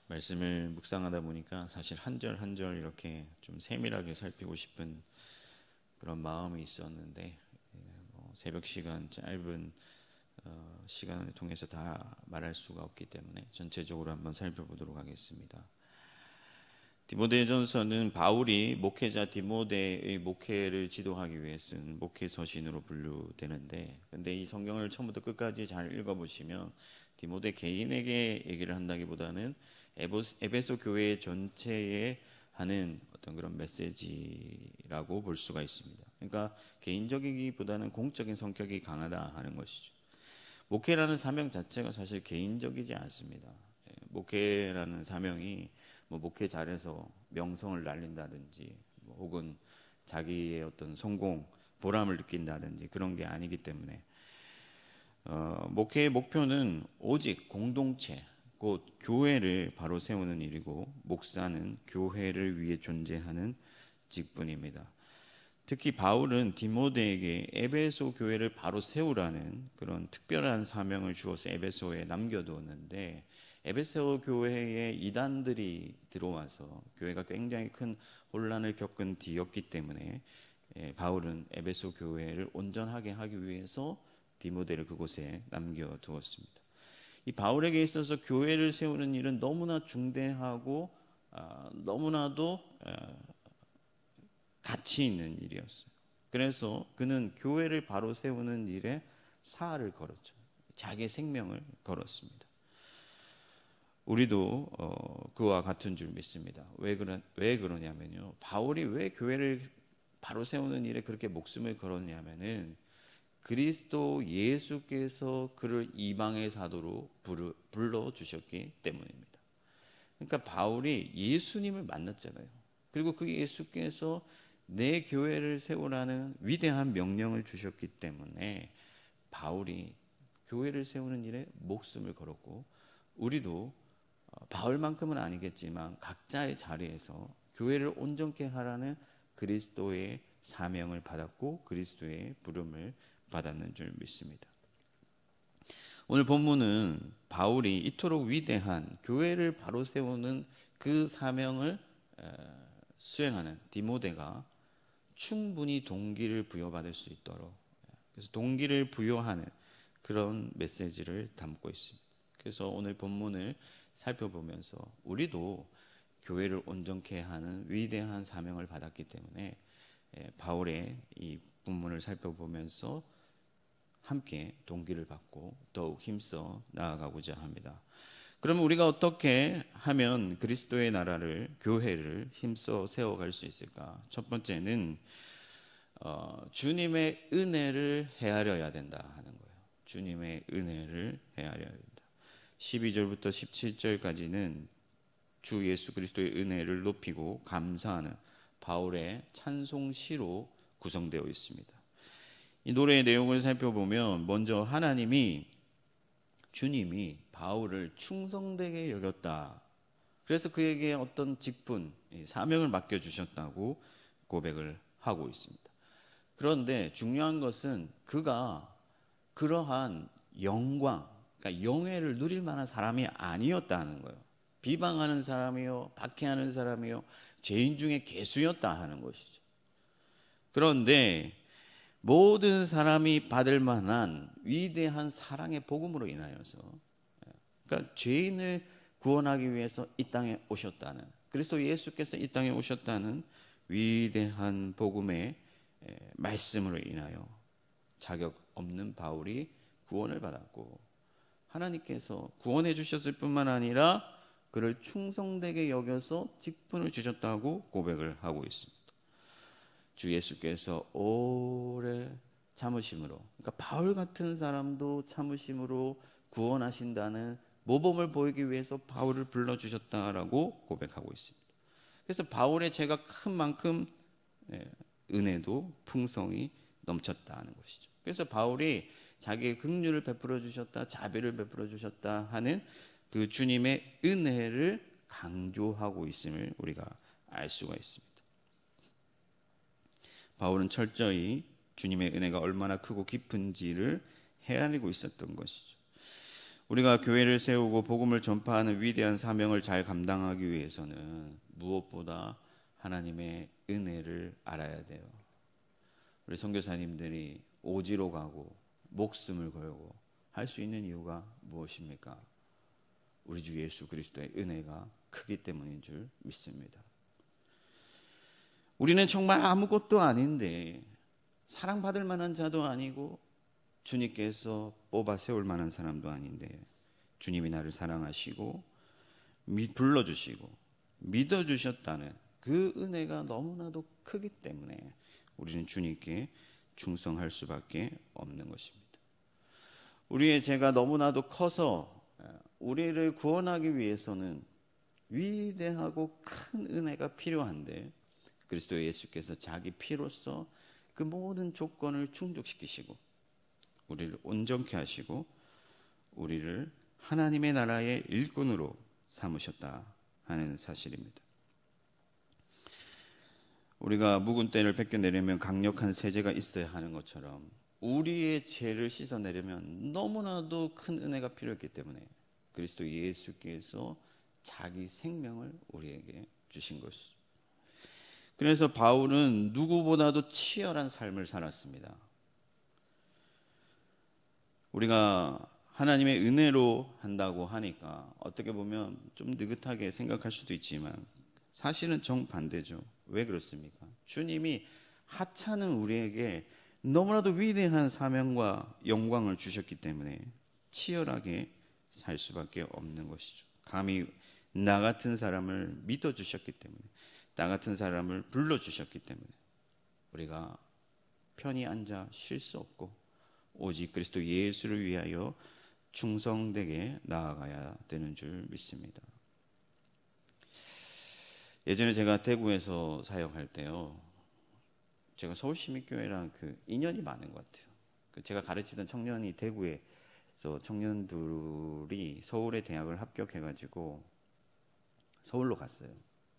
말씀을 묵상하다 보니까 사실 한 절 한 절 이렇게 좀 세밀하게 살피고 싶은 그런 마음이 있었는데 새벽 시간 짧은 시간을 통해서 다 말할 수가 없기 때문에 전체적으로 한번 살펴보도록 하겠습니다. 디모데전서는 바울이 목회자 디모데의 목회를 지도하기 위해 쓴 목회 서신으로 분류되는데, 근데 이 성경을 처음부터 끝까지 잘 읽어보시면 디모데 개인에게 얘기를 한다기보다는 에베소 교회 전체에 하는 어떤 그런 메시지라고 볼 수가 있습니다. 그러니까 개인적이기보다는 공적인 성격이 강하다 하는 것이죠. 목회라는 사명 자체가 사실 개인적이지 않습니다. 목회라는 사명이 목회 잘해서 명성을 날린다든지 혹은 자기의 어떤 성공, 보람을 느낀다든지 그런 게 아니기 때문에 목회의 목표는 오직 공동체, 곧 교회를 바로 세우는 일이고, 목사는 교회를 위해 존재하는 직분입니다. 특히 바울은 디모데에게 에베소 교회를 바로 세우라는 그런 특별한 사명을 주어서 에베소에 남겨두었는데, 에베소 교회에 이단들이 들어와서 교회가 굉장히 큰 혼란을 겪은 뒤였기 때문에 바울은 에베소 교회를 온전하게 하기 위해서 디모데를 그곳에 남겨두었습니다. 이 바울에게 있어서 교회를 세우는 일은 너무나 중대하고 너무나도 가치 있는 일이었어요. 그래서 그는 교회를 바로 세우는 일에 사활을 걸었죠. 자기의 생명을 걸었습니다. 우리도 그와 같은 줄 믿습니다. 왜 그러냐면요, 바울이 왜 교회를 바로 세우는 일에 그렇게 목숨을 걸었냐면은 그리스도 예수께서 그를 이방의 사도로 불러주셨기 때문입니다. 그러니까 바울이 예수님을 만났잖아요. 그리고 그 예수께서 내 교회를 세우라는 위대한 명령을 주셨기 때문에 바울이 교회를 세우는 일에 목숨을 걸었고, 우리도 바울만큼은 아니겠지만 각자의 자리에서 교회를 온전케 하라는 그리스도의 사명을 받았고 그리스도의 부름을 받았는 줄 믿습니다. 오늘 본문은 바울이 이토록 위대한 교회를 바로 세우는 그 사명을 수행하는 디모데가 충분히 동기를 부여받을 수 있도록, 그래서 동기를 부여하는 그런 메시지를 담고 있습니다. 그래서 오늘 본문을 살펴보면서 우리도 교회를 온전케 하는 위대한 사명을 받았기 때문에 바울의 이 본문을 살펴보면서 함께 동기를 받고 더욱 힘써 나아가고자 합니다. 그러면 우리가 어떻게 하면 그리스도의 나라를, 교회를 힘써 세워갈 수 있을까? 첫 번째는 주님의 은혜를 헤아려야 된다 하는 거예요. 주님의 은혜를 헤아려야 된다. 12절부터 17절까지는 주 예수 그리스도의 은혜를 높이고 감사하는 바울의 찬송시로 구성되어 있습니다. 이 노래의 내용을 살펴보면 먼저 주님이 바울을 충성되게 여겼다. 그래서 그에게 어떤 직분, 사명을 맡겨주셨다고 고백을 하고 있습니다. 그런데 중요한 것은 그가 그러한 영광, 그러니까 영예를 누릴 만한 사람이 아니었다는 거예요. 비방하는 사람이요, 박해하는 사람이요, 죄인 중에 괴수였다 하는 것이죠. 그런데 모든 사람이 받을 만한 위대한 사랑의 복음으로 인하여서, 그러니까 죄인을 구원하기 위해서 이 땅에 오셨다는, 그리스도 예수께서 이 땅에 오셨다는 위대한 복음의 말씀으로 인하여 자격 없는 바울이 구원을 받았고, 하나님께서 구원해 주셨을 뿐만 아니라 그를 충성되게 여겨서 직분을 주셨다고 고백을 하고 있습니다. 주 예수께서 오래 참으심으로, 그러니까 바울 같은 사람도 참으심으로 구원하신다는 모범을 보이기 위해서 바울을 불러주셨다라고 고백하고 있습니다. 그래서 바울의 죄가 큰 만큼 은혜도 풍성이 넘쳤다는 것이죠. 그래서 바울이 자기의 긍휼을 베풀어 주셨다, 자비를 베풀어 주셨다 하는 그 주님의 은혜를 강조하고 있음을 우리가 알 수가 있습니다. 바울은 철저히 주님의 은혜가 얼마나 크고 깊은지를 헤아리고 있었던 것이죠. 우리가 교회를 세우고 복음을 전파하는 위대한 사명을 잘 감당하기 위해서는 무엇보다 하나님의 은혜를 알아야 돼요. 우리 선교사님들이 오지로 가고 목숨을 걸고 할 수 있는 이유가 무엇입니까? 우리 주 예수 그리스도의 은혜가 크기 때문인 줄 믿습니다. 우리는 정말 아무것도 아닌데 사랑받을 만한 자도 아니고 주님께서 뽑아 세울 만한 사람도 아닌데 주님이 나를 사랑하시고 불러주시고 믿어주셨다는 그 은혜가 너무나도 크기 때문에 우리는 주님께 충성할 수밖에 없는 것입니다. 우리의 죄가 너무나도 커서 우리를 구원하기 위해서는 위대하고 큰 은혜가 필요한데 그리스도 예수께서 자기 피로써 그 모든 조건을 충족시키시고 우리를 온전케 하시고 우리를 하나님의 나라의 일꾼으로 삼으셨다 하는 사실입니다. 우리가 묵은 때를 벗겨내려면 강력한 세제가 있어야 하는 것처럼 우리의 죄를 씻어내려면 너무나도 큰 은혜가 필요했기 때문에 그리스도 예수께서 자기 생명을 우리에게 주신 것이죠. 그래서 바울은 누구보다도 치열한 삶을 살았습니다. 우리가 하나님의 은혜로 한다고 하니까 어떻게 보면 좀 느긋하게 생각할 수도 있지만 사실은 정반대죠. 왜 그렇습니까? 주님이 하찮은 우리에게 너무나도 위대한 사명과 영광을 주셨기 때문에 치열하게 살 수밖에 없는 것이죠. 감히 나 같은 사람을 믿어주셨기 때문에 나 같은 사람을 불러주셨기 때문에 우리가 편히 앉아 쉴 수 없고 오직 그리스도 예수를 위하여 충성되게 나아가야 되는 줄 믿습니다. 예전에 제가 대구에서 사역할 때요, 제가 서울시민교회랑 그 인연이 많은 것 같아요. 제가 가르치던 청년이 대구에서 청년들이 서울의 대학을 합격해가지고 서울로 갔어요.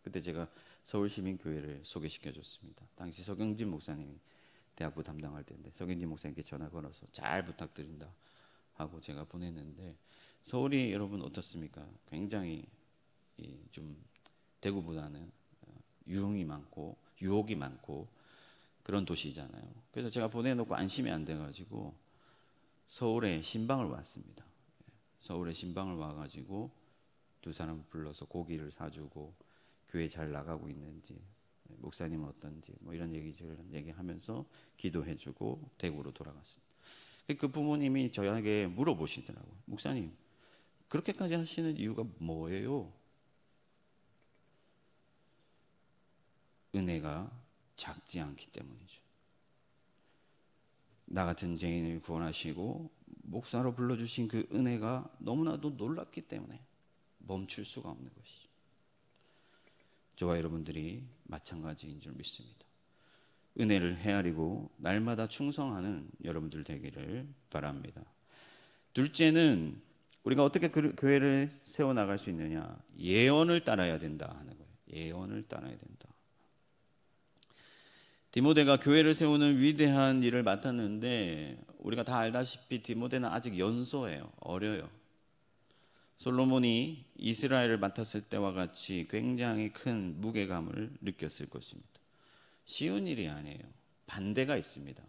그때 제가 서울시민교회를 소개시켜줬습니다. 당시 서경진 목사님이 대학부 담당할 때인데 서경진 목사님께 전화 걸어서 잘 부탁드린다 하고 제가 보냈는데 서울이 여러분 어떻습니까? 굉장히 좀 대구보다는 유흥이 많고 유혹이 많고 그런 도시잖아요. 그래서 제가 보내놓고 안심이 안 돼가지고 서울에 신방을 왔습니다. 서울에 신방을 와가지고 두 사람을 불러서 고기를 사주고 교회 잘 나가고 있는지 목사님은 어떤지 뭐 이런 얘기하면서 기도해주고 대구로 돌아갔습니다. 그 부모님이 저에게 물어보시더라고요. 목사님 그렇게까지 하시는 이유가 뭐예요? 은혜가 작지 않기 때문이죠. 나 같은 죄인을 구원하시고 목사로 불러주신 그 은혜가 너무나도 놀랍기 때문에 멈출 수가 없는 것이죠. 저와 여러분들이 마찬가지인 줄 믿습니다. 은혜를 헤아리고 날마다 충성하는 여러분들 되기를 바랍니다. 둘째는 우리가 어떻게 그 교회를 세워나갈 수 있느냐, 예언을 따라야 된다 하는 거예요. 예언을 따라야 된다. 디모데가 교회를 세우는 위대한 일을 맡았는데 우리가 다 알다시피 디모데는 아직 연소해요. 어려요. 솔로몬이 이스라엘을 맡았을 때와 같이 굉장히 큰 무게감을 느꼈을 것입니다. 쉬운 일이 아니에요. 반대가 있습니다.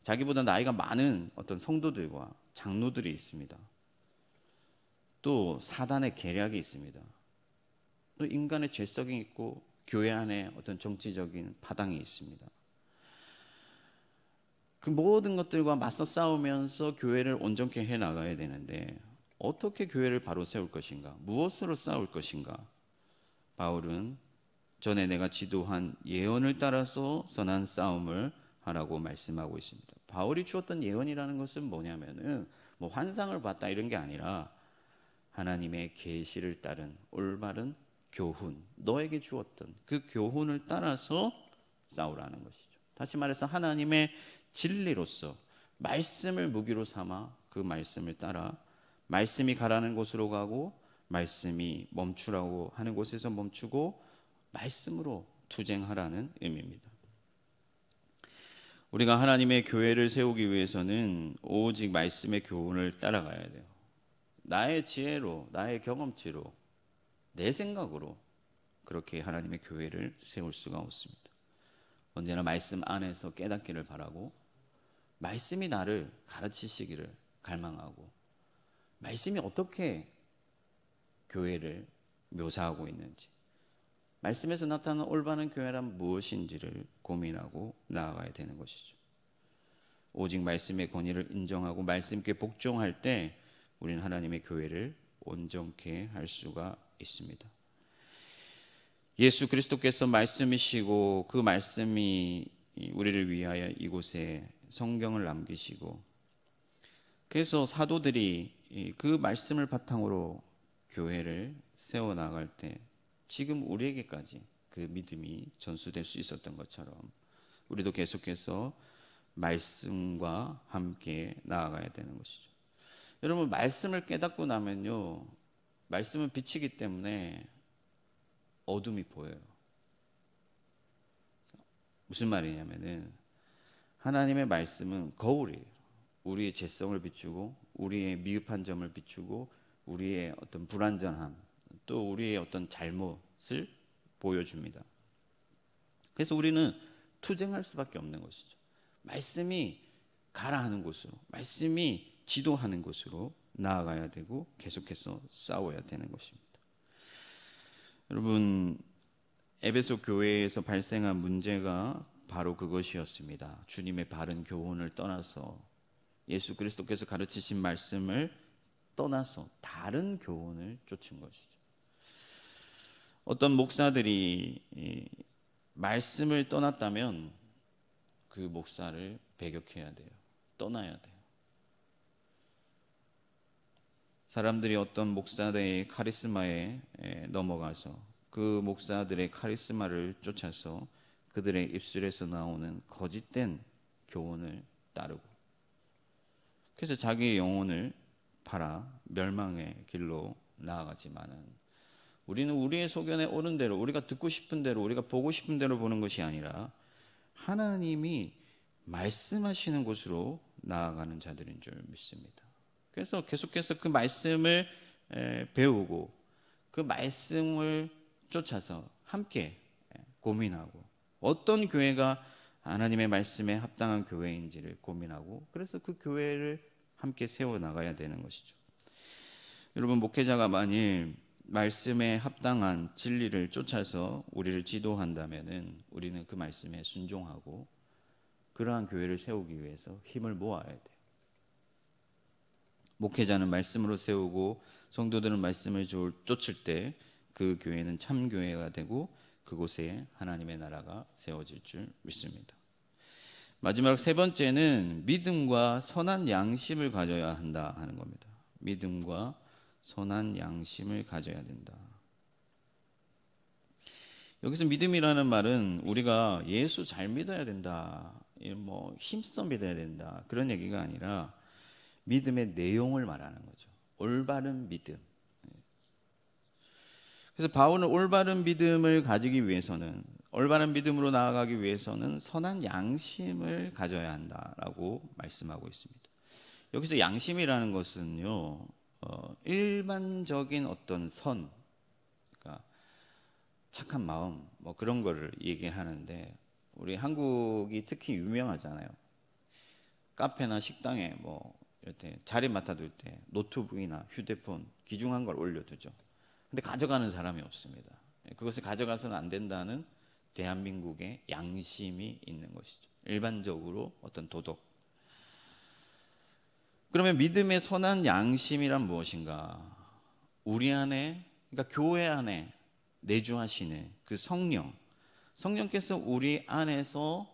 자기보다 나이가 많은 어떤 성도들과 장로들이 있습니다. 또 사단의 계략이 있습니다. 또 인간의 죄성이 있고 교회 안에 어떤 정치적인 파당이 있습니다. 그 모든 것들과 맞서 싸우면서 교회를 온전케 해나가야 되는데 어떻게 교회를 바로 세울 것인가? 무엇으로 싸울 것인가? 바울은 전에 내가 지도한 예언을 따라서 선한 싸움을 하라고 말씀하고 있습니다. 바울이 주었던 예언이라는 것은 뭐냐면은 뭐 환상을 봤다 이런 게 아니라 하나님의 계시를 따른 올바른 교훈, 너에게 주었던 그 교훈을 따라서 싸우라는 것이죠. 다시 말해서 하나님의 진리로서 말씀을 무기로 삼아 그 말씀을 따라 말씀이 가라는 곳으로 가고 말씀이 멈추라고 하는 곳에서 멈추고 말씀으로 투쟁하라는 의미입니다. 우리가 하나님의 교회를 세우기 위해서는 오직 말씀의 교훈을 따라가야 돼요. 나의 지혜로, 나의 경험치로, 내 생각으로 그렇게 하나님의 교회를 세울 수가 없습니다. 언제나 말씀 안에서 깨닫기를 바라고, 말씀이 나를 가르치시기를 갈망하고, 말씀이 어떻게 교회를 묘사하고 있는지, 말씀에서 나타나는 올바른 교회란 무엇인지를 고민하고 나아가야 되는 것이죠. 오직 말씀의 권위를 인정하고 말씀께 복종할 때 우리는 하나님의 교회를 온전케 할 수가 있습니다. 예수 그리스도께서 말씀이시고 그 말씀이 우리를 위하여 이곳에 성경을 남기시고, 그래서 사도들이 그 말씀을 바탕으로 교회를 세워나갈 때 지금 우리에게까지 그 믿음이 전수될 수 있었던 것처럼 우리도 계속해서 말씀과 함께 나아가야 되는 것이죠. 여러분, 말씀을 깨닫고 나면요, 말씀은 빛이기 때문에 어둠이 보여요. 무슨 말이냐면은 하나님의 말씀은 거울이에요. 우리의 죄성을 비추고 우리의 미흡한 점을 비추고 우리의 어떤 불완전함, 또 우리의 어떤 잘못을 보여줍니다. 그래서 우리는 투쟁할 수밖에 없는 것이죠. 말씀이 가라 하는 곳으로, 말씀이 지도하는 곳으로 나아가야 되고 계속해서 싸워야 되는 것입니다. 여러분, 에베소 교회에서 발생한 문제가 바로 그것이었습니다. 주님의 바른 교훈을 떠나서, 예수 그리스도께서 가르치신 말씀을 떠나서 다른 교훈을 쫓은 것이죠. 어떤 목사들이 말씀을 떠났다면 그 목사를 배격해야 돼요. 떠나야 돼요. 사람들이 어떤 목사들의 카리스마에 넘어가서 그 목사들의 카리스마를 쫓아서 그들의 입술에서 나오는 거짓된 교훈을 따르고, 그래서 자기의 영혼을 팔아 멸망의 길로 나아가지만은, 우리는 우리의 소견에 옳은 대로, 우리가 듣고 싶은 대로, 우리가 보고 싶은 대로 보는 것이 아니라 하나님이 말씀하시는 곳으로 나아가는 자들인 줄 믿습니다. 그래서 계속해서 그 말씀을 배우고 그 말씀을 쫓아서 함께 고민하고, 어떤 교회가 하나님의 말씀에 합당한 교회인지를 고민하고, 그래서 그 교회를 함께 세워나가야 되는 것이죠. 여러분, 목회자가 만일 말씀에 합당한 진리를 쫓아서 우리를 지도한다면은 우리는 그 말씀에 순종하고 그러한 교회를 세우기 위해서 힘을 모아야 돼요. 목회자는 말씀으로 세우고 성도들은 말씀을 쫓을 때 그 교회는 참 교회가 되고 그곳에 하나님의 나라가 세워질 줄 믿습니다. 마지막 세 번째는 믿음과 선한 양심을 가져야 한다 하는 겁니다. 믿음과 선한 양심을 가져야 된다. 여기서 믿음이라는 말은 우리가 예수 잘 믿어야 된다, 뭐 힘써 믿어야 된다, 그런 얘기가 아니라 믿음의 내용을 말하는 거죠. 올바른 믿음. 그래서 바울은 올바른 믿음을 가지기 위해서는, 올바른 믿음으로 나아가기 위해서는 선한 양심을 가져야 한다라고 말씀하고 있습니다. 여기서 양심이라는 것은요, 일반적인 어떤 선, 그러니까 착한 마음, 뭐 그런 거를 얘기하는데, 우리 한국이 특히 유명하잖아요. 카페나 식당에 뭐 이럴 때 자리 맡아둘 때 노트북이나 휴대폰 귀중한 걸 올려두죠. 근데 가져가는 사람이 없습니다. 그것을 가져가서는 안 된다는 대한민국의 양심이 있는 것이죠. 일반적으로 어떤 도덕. 그러면 믿음의 선한 양심이란 무엇인가? 우리 안에, 그러니까 교회 안에 내주하시는 그 성령, 성령께서 우리 안에서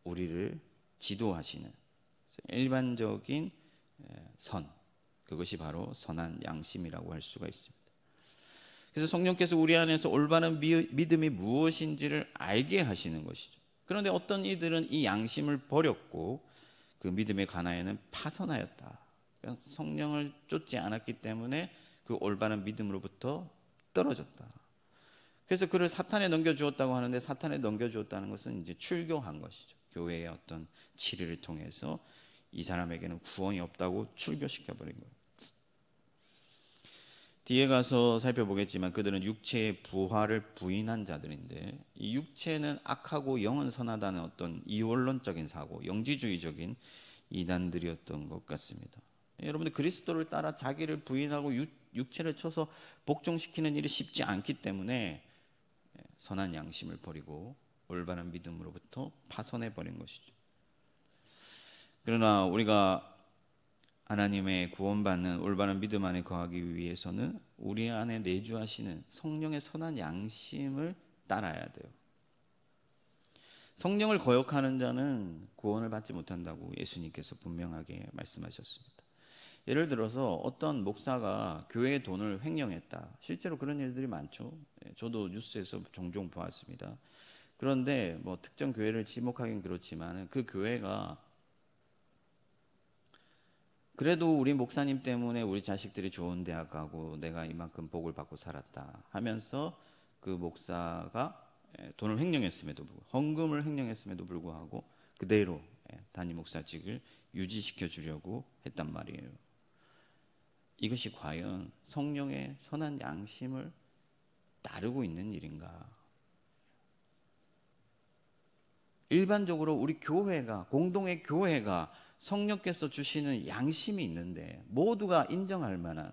우리를 지도하시는 일반적인 선, 그것이 바로 선한 양심이라고 할 수가 있습니다. 그래서 성령께서 우리 안에서 올바른 믿음이 무엇인지를 알게 하시는 것이죠. 그런데 어떤 이들은 이 양심을 버렸고 그 믿음의 가나에는 파선하였다. 그러니까 성령을 쫓지 않았기 때문에 그 올바른 믿음으로부터 떨어졌다. 그래서 그를 사탄에 넘겨주었다고 하는데, 사탄에 넘겨주었다는 것은 이제 출교한 것이죠. 교회의 어떤 치리를 통해서 이 사람에게는 구원이 없다고 출교시켜버린 거예요. 뒤에 가서 살펴보겠지만 그들은 육체의 부활을 부인한 자들인데, 이 육체는 악하고 영은 선하다는 어떤 이원론적인 사고, 영지주의적인 이단들이었던 것 같습니다. 여러분들, 그리스도를 따라 자기를 부인하고 육체를 쳐서 복종시키는 일이 쉽지 않기 때문에 선한 양심을 버리고 올바른 믿음으로부터 파선해 버린 것이죠. 그러나 우리가 하나님의 구원받는 올바른 믿음 안에 거하기 위해서는 우리 안에 내주하시는 성령의 선한 양심을 따라야 돼요. 성령을 거역하는 자는 구원을 받지 못한다고 예수님께서 분명하게 말씀하셨습니다. 예를 들어서 어떤 목사가 교회의 돈을 횡령했다. 실제로 그런 일들이 많죠. 저도 뉴스에서 종종 보았습니다. 그런데 뭐 특정 교회를 지목하긴 그렇지만 그 교회가 그래도 우리 목사님 때문에 우리 자식들이 좋은 대학 가고 내가 이만큼 복을 받고 살았다 하면서 그 목사가 돈을 횡령했음에도 불구하고, 헌금을 횡령했음에도 불구하고 그대로 단임 목사직을 유지시켜 주려고 했단 말이에요. 이것이 과연 성령의 선한 양심을 따르고 있는 일인가? 일반적으로 우리 교회가, 공동의 교회가 성령께서 주시는 양심이 있는데, 모두가 인정할 만한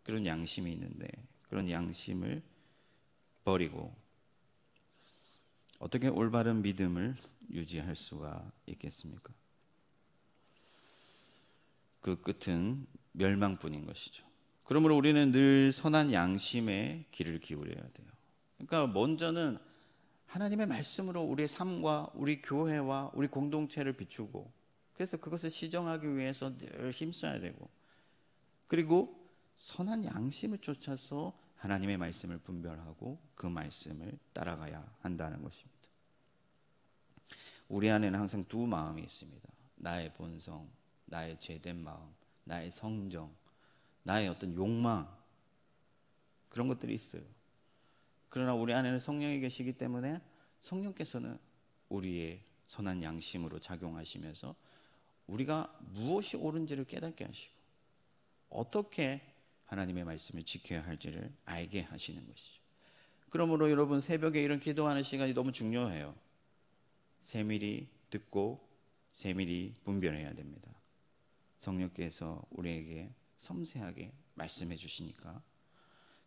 그런 양심이 있는데, 그런 양심을 버리고 어떻게 올바른 믿음을 유지할 수가 있겠습니까? 그 끝은 멸망뿐인 것이죠. 그러므로 우리는 늘 선한 양심에 귀를 기울여야 돼요. 그러니까 먼저는 하나님의 말씀으로 우리의 삶과 우리 교회와 우리 공동체를 비추고, 그래서 그것을 시정하기 위해서 늘 힘써야 되고, 그리고 선한 양심을 쫓아서 하나님의 말씀을 분별하고 그 말씀을 따라가야 한다는 것입니다. 우리 안에는 항상 두 마음이 있습니다. 나의 본성, 나의 죄된 마음, 나의 성정, 나의 어떤 욕망, 그런 것들이 있어요. 그러나 우리 안에는 성령이 계시기 때문에 성령께서는 우리의 선한 양심으로 작용하시면서 우리가 무엇이 옳은지를 깨닫게 하시고 어떻게 하나님의 말씀을 지켜야 할지를 알게 하시는 것이죠. 그러므로 여러분, 새벽에 이런 기도하는 시간이 너무 중요해요. 세밀히 듣고 세밀히 분별해야 됩니다. 성령께서 우리에게 섬세하게 말씀해 주시니까.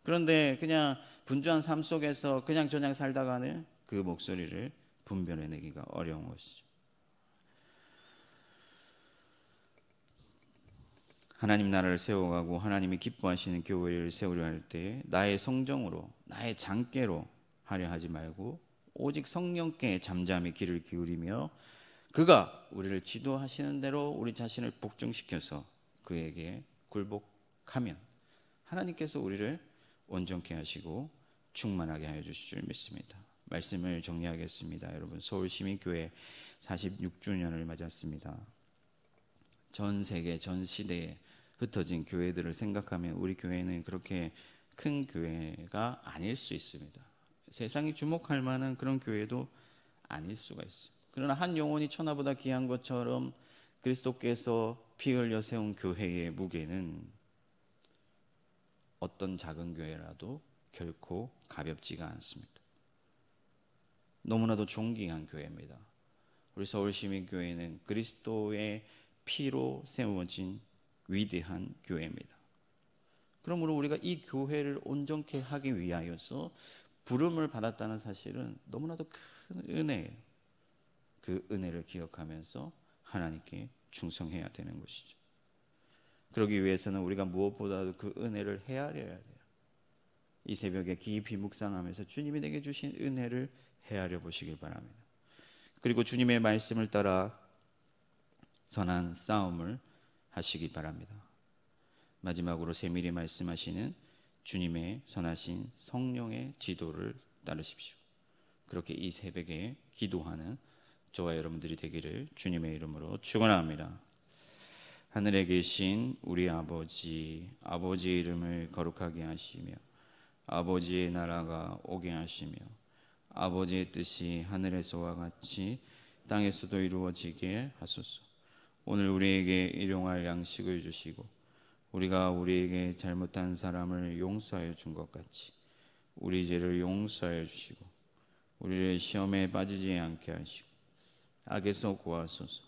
그런데 그냥 분주한 삶 속에서 그냥 살다가는 그 목소리를 분별해내기가 어려운 것이죠. 하나님 나라를 세워가고 하나님이 기뻐하시는 교회를 세우려 할 때 나의 성정으로, 나의 장깨로 하려 하지 말고 오직 성령께 잠잠히 귀를 기울이며 그가 우리를 지도하시는 대로 우리 자신을 복종시켜서 그에게 굴복하면 하나님께서 우리를 온전케 하시고 충만하게 하여 주실 줄 믿습니다. 말씀을 정리하겠습니다. 여러분, 서울시민교회 46주년을 맞았습니다. 전 세계, 전 시대에 흩어진 교회들을 생각하면 우리 교회는 그렇게 큰 교회가 아닐 수 있습니다. 세상이 주목할 만한 그런 교회도 아닐 수가 있습니다. 그러나 한 영혼이 천하보다 귀한 것처럼 그리스도께서 피 흘려 세운 교회의 무게는 어떤 작은 교회라도 결코 가볍지가 않습니다. 너무나도 존귀한 교회입니다. 우리 서울시민교회는 그리스도의 피로 세워진 위대한 교회입니다. 그러므로 우리가 이 교회를 온전케 하기 위하여서 부름을 받았다는 사실은 너무나도 큰 은혜예요. 그 은혜를 기억하면서 하나님께 충성해야 되는 것이죠. 그러기 위해서는 우리가 무엇보다도 그 은혜를 헤아려야 돼요. 이 새벽에 깊이 묵상하면서 주님이 내게 주신 은혜를 헤아려 보시길 바랍니다. 그리고 주님의 말씀을 따라 선한 싸움을 하시기 바랍니다. 마지막으로 세밀히 말씀하시는 주님의 선하신 성령의 지도를 따르십시오. 그렇게 이 새벽에 기도하는 저와 여러분들이 되기를 주님의 이름으로 축원합니다. 하늘에 계신 우리 아버지, 아버지의 이름을 거룩하게 하시며 아버지의 나라가 오게 하시며 아버지의 뜻이 하늘에서와 같이 땅에서도 이루어지게 하소서. 오늘 우리에게 일용할 양식을 주시고 우리가 우리에게 잘못한 사람을 용서하여 준 것 같이 우리 죄를 용서하여 주시고 우리를 시험에 빠지지 않게 하시고 악에서 구하소서.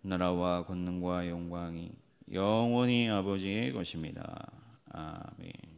나라와 권능과 영광이 영원히 아버지의 것입니다. 아멘.